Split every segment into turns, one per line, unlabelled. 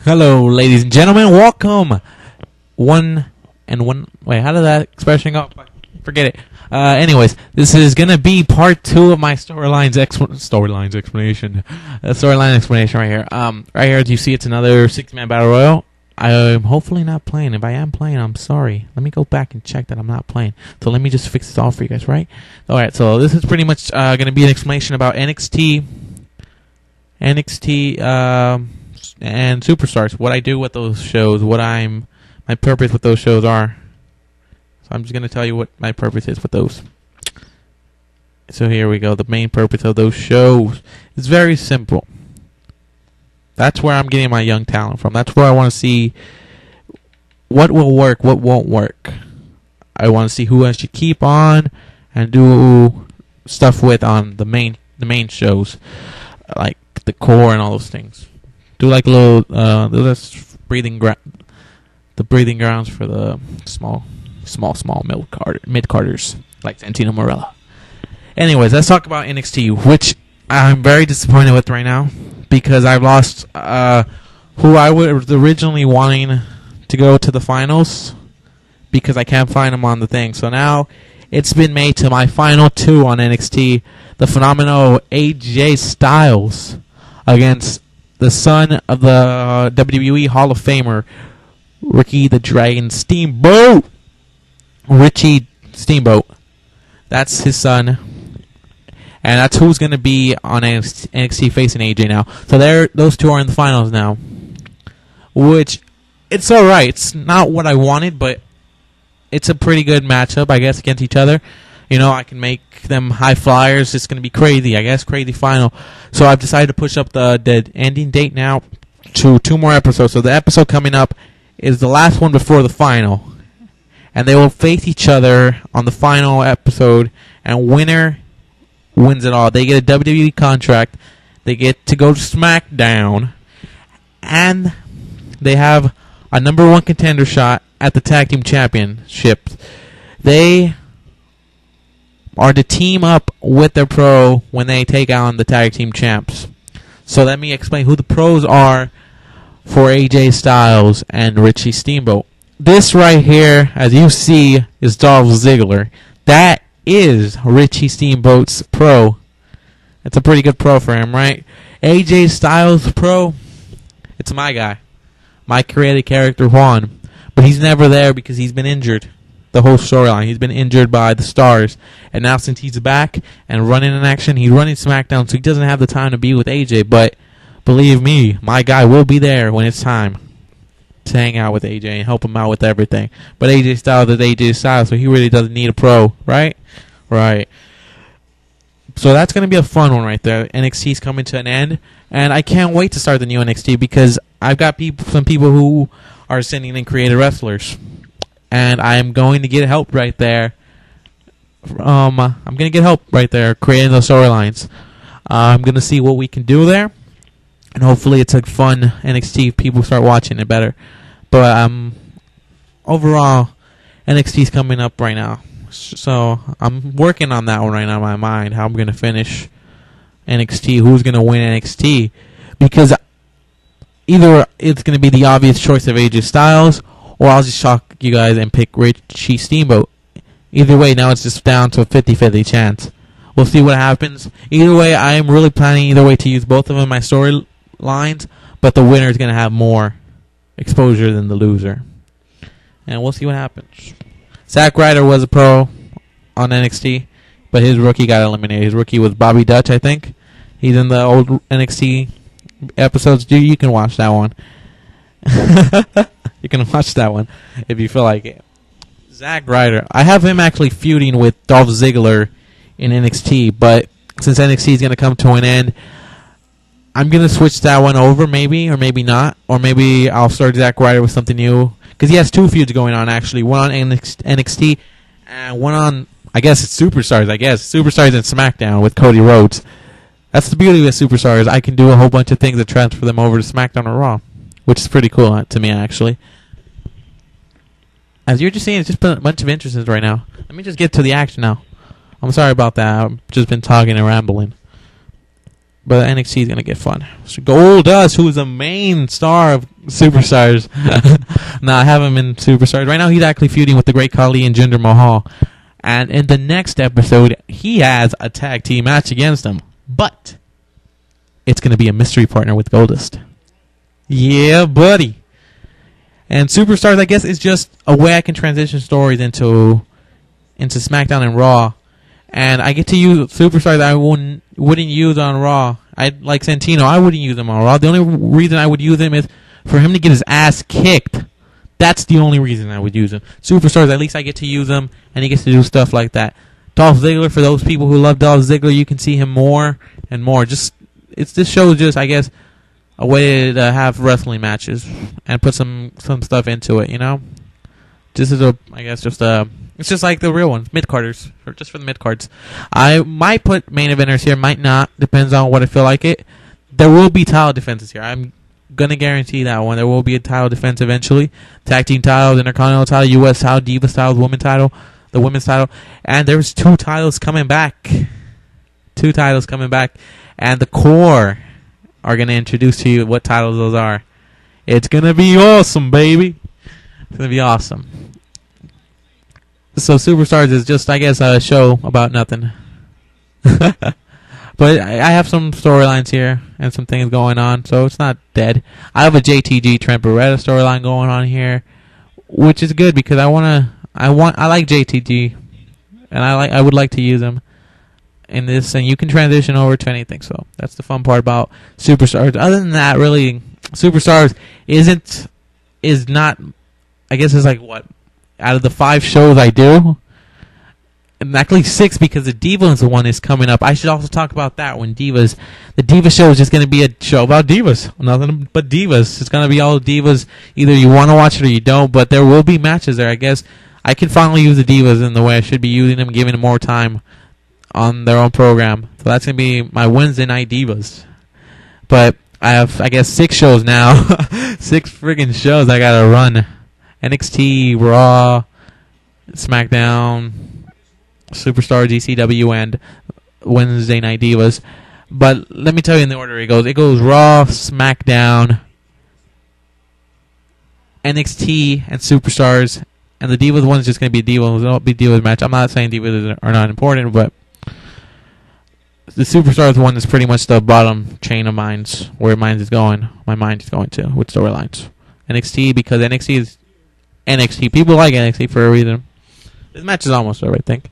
Hello, ladies and gentlemen. Welcome. Wait, how did that expression go? Forget it. Anyways, this is gonna be part 2 of my storyline explanation right here. Right here, as you see, it's another 6-man battle royal. I'm hopefully not playing. If I am playing, I'm sorry. Let me go back and check that I'm not playing. So let me just fix this all for you guys, right? Alright, so this is pretty much gonna be an explanation about NxT, and Superstars. What I do with those shows, my purpose with those shows are. So I'm just gonna tell you what my purpose is with those. So here we go. The main purpose of those shows is very simple. That's where I'm getting my young talent from. That's where I want to see what will work, what won't work. I want to see who I should keep on and do stuff with on the main shows, like the core and all those things. Do like a little breathing grounds for the small mid-carders like Santino Marella. Anyways, let's talk about NXT, which I'm very disappointed with right now because I've lost who I was originally wanting to go to the finals because I can't find them on the thing. So now it's been made to my final 2 on NXT, the phenomenal AJ Styles against the son of the WWE Hall of Famer, Ricky the Dragon Steamboat. Richie Steamboat. That's his son. And that's who's going to be on NXT facing AJ now. So those two are in the finals now. Which, it's alright. It's not what I wanted, but it's a pretty good matchup, I guess, against each other. You know, I can make them high flyers. It's going to be crazy, I guess, crazy final. So I've decided to push up the ending date now to 2 more episodes. So the episode coming up is the last one before the final. And they will face each other on the final episode. And winner wins it all. They get a WWE contract. They get to go to SmackDown. And they have a #1 contender shot at the Tag Team Championship. They are to team up with their pro when they take on the Tag Team Champs. So let me explain who the pros are for AJ Styles and Richie Steamboat. This right here, as you see, is Dolph Ziggler. That is Richie Steamboat's pro. It's a pretty good pro for him, right? AJ Styles' pro, it's my guy. My creative character, Juan. But he's never there because he's been injured. The whole storyline. He's been injured by the Stars. And now since he's back and running in action, he's running SmackDown, so he doesn't have the time to be with AJ. But believe me, my guy will be there when it's time to hang out with AJ and help him out with everything. But AJ Styles is AJ Styles, so he really doesn't need a pro, right? Right. So that's going to be a fun one right there. NXT's coming to an end. And I can't wait to start the new NXT because I've got some people who are sending in creative wrestlers. And I'm going to get help right there. I'm going to get help right there creating those storylines. I'm going to see what we can do there. And hopefully it's a fun NXT. People start watching it better. But overall, NXT's coming up right now. So I'm working on that one right now in my mind. How I'm going to finish NXT. Who's going to win NXT. Because either it's going to be the obvious choice of AJ Styles, or I'll just shock you guys and pick Richie Steamboat. Either way, now it's just down to a 50-50 chance. We'll see what happens. Either way, I am really planning to use both of them in my storylines, but the winner is going to have more exposure than the loser. And we'll see what happens. Zack Ryder was a pro on NXT, but his rookie got eliminated. His rookie was Bobby Dutch, I think. He's in the old NXT episodes. Dude, you can watch that one. You can watch that one if you feel like it. Zack Ryder. I have him actually feuding with Dolph Ziggler in NXT, but since NXT is going to come to an end, I'm going to switch that one over maybe, or maybe not. Or maybe I'll start Zack Ryder with something new. Because he has 2 feuds going on, actually. One on NXT and one on, I guess it's Superstars, Superstars and SmackDown with Cody Rhodes. That's the beauty of Superstars. I can do a whole bunch of things that transfer them over to SmackDown or Raw, which is pretty cool to me, actually. As you're just seeing, it's just been a bunch of entrances right now. Let me just get to the action now. I'm sorry about that. I've just been talking and rambling. But NXT is going to get fun. So Goldust, who is the main star of Superstars. I have him in Superstars. Right now, he's actually feuding with the Great Khali and Jinder Mahal. And in the next episode, he has a tag team match against him. But it's going to be a mystery partner with Goldust. Yeah, buddy. And Superstars, I guess, is just a way I can transition stories into SmackDown and Raw. And I get to use Superstars I wouldn't use on Raw. Like Santino, I wouldn't use him on Raw. The only reason I would use him is for him to get his ass kicked. That's the only reason I would use him. Superstars, at least I get to use him, and he gets to do stuff like that. Dolph Ziggler, for those people who love Dolph Ziggler, you can see him more and more. This show is just, I guess, a way to have wrestling matches and put some stuff into it, you know? This is it's just like the real ones, mid-carders, or just for the mid-cards. I might put main eventers here, might not, depends on what I feel like it. There will be title defenses here. I'm going to guarantee that one. There will be a title defense eventually. Tag team titles, Intercontinental title, U.S. title, Divas title, the women's title. And there's 2 titles coming back. 2 titles coming back. And the core are going to introduce to you what titles those are. It's going to be awesome, baby. It's going to be awesome. So Superstars is just, I guess, a show about nothing. But I have some storylines here and some things going on, so it's not dead. I have a JTG Trent Beretta storyline going on here, which is good because I like JTG, and I would like to use him in this, and you can transition over to anything. So that's the fun part about Superstars. Other than that, really, Superstars is not. I guess it's like what out of the 5 shows I do. And actually 6 because the Divas one is coming up. I should also talk about that when the Diva show is just going to be a show about divas. Nothing but divas. It's going to be all divas. Either you want to watch it or you don't, but there will be matches there. I guess I can finally use the Divas in the way I should be using them, giving them more time on their own program. So that's going to be my Wednesday night Divas. But I have, I guess, 6 shows now. 6 friggin' shows I got to run. NXT, Raw, SmackDown, Superstar, GCW, and Wednesday Night Divas. But let me tell you in the order it goes. It goes Raw, SmackDown, NXT, and Superstars. And the Divas one is just going to be Divas. It'll be Divas match. I'm not saying Divas are not important, but the Superstars one is pretty much the bottom chain of minds, where my mind is going to with storylines. NXT, because NXT is NXT. People like NXT for a reason. This match is almost over, I think.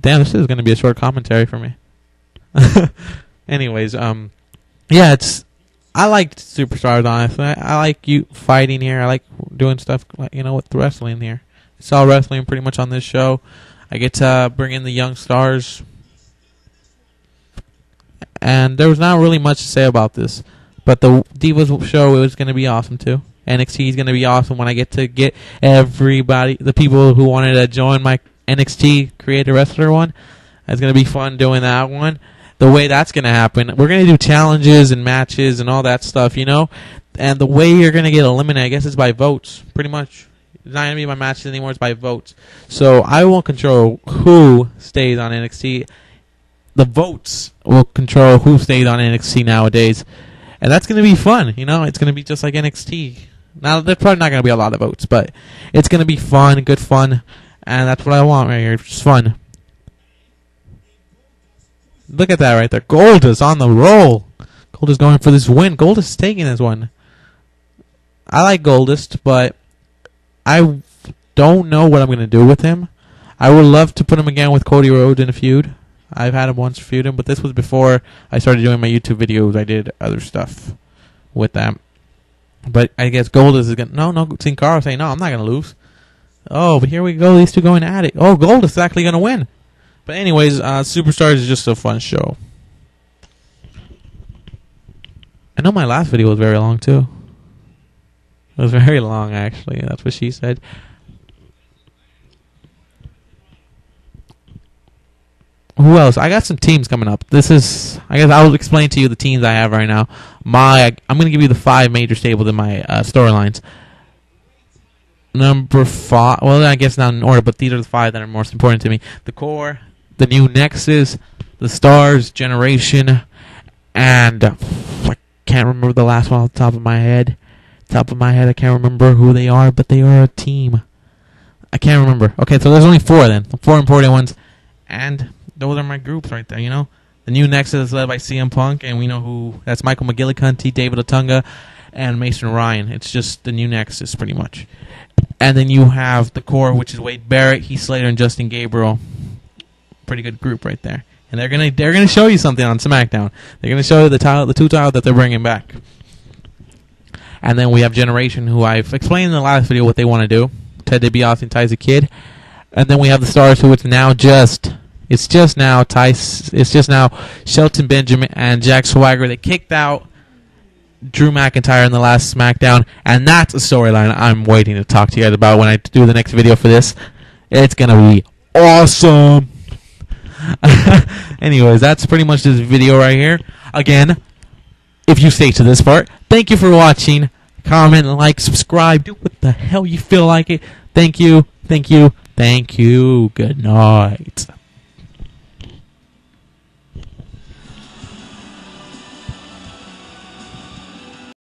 Damn, this is going to be a short commentary for me. Anyways, yeah, I like Superstars, honestly. I like you fighting here. I like doing stuff, with wrestling here. It's all wrestling pretty much on this show. I get to bring in the young stars. And there was not really much to say about this. But the Divas show is going to be awesome, too. NXT is going to be awesome when I get to get everybody, the people who wanted to join my NXT Creator Wrestler one. It's going to be fun doing that one. The way that's going to happen, we're going to do challenges and matches and all that stuff, And the way you're going to get eliminated, I guess, is by votes, pretty much. It's not going to be by matches anymore, it's by votes. So I won't control who stays on NXT. The votes will control who stays on NXT nowadays. And that's going to be fun, It's going to be just like NXT. Now, there's probably not going to be a lot of votes, but it's going to be fun, good fun. And that's what I want right here, just fun. Look at that right there. Goldust on the roll. Goldust going for this win. Goldust is taking this one. I like Goldust, but I don't know what I'm going to do with him. I would love to put him again with Cody Rhodes in a feud. I've had him once feud him, but this was before I started doing my YouTube videos. I did other stuff with them. But I guess Goldust is going to... No, Sin Cara saying, no, I'm not going to lose. Oh, but here we go. These two going at it. Oh, Goldust is actually going to win. But anyways, Superstars is just a fun show. I know my last video was very long, too. It was very long, actually. That's what she said. Who else? I got some teams coming up. I guess I'll explain to you the teams I have right now. I'm going to give you the 5 major stables in my storylines. Number 5, well, I guess not in order, but these are the 5 that are most important to me. The Core, the New Nexus, the Stars, Generation, And I can't remember the last one off the top of my head. I can't remember who they are, but they are a team. I can't remember. Okay, so there's only 4 then. 4 important ones. And those are my groups right there, you know? The new Nexus is led by CM Punk, and we know who. That's Michael McGillicuddy, David Otunga, and Mason Ryan. It's just the new Nexus, pretty much. And then you have the core, which is Wade Barrett, Heath Slater, and Justin Gabriel. Pretty good group right there. And they're gonna show you something on SmackDown. They're gonna show you the 2 titles that they're bringing back. And then we have Generation, who I've explained in the last video what they want to do. Ted DiBiase and Tyson Kidd. And then we have the Stars, who it's now Shelton Benjamin and Jack Swagger. They kicked out Drew McIntyre in the last SmackDown, and that's a storyline I'm waiting to talk to you guys about when I do the next video for this. It's gonna be awesome. Anyways, that's pretty much this video right here. Again, if you stay to this part, thank you for watching. Comment, like, subscribe, do what the hell you feel like it. Thank you. Good night.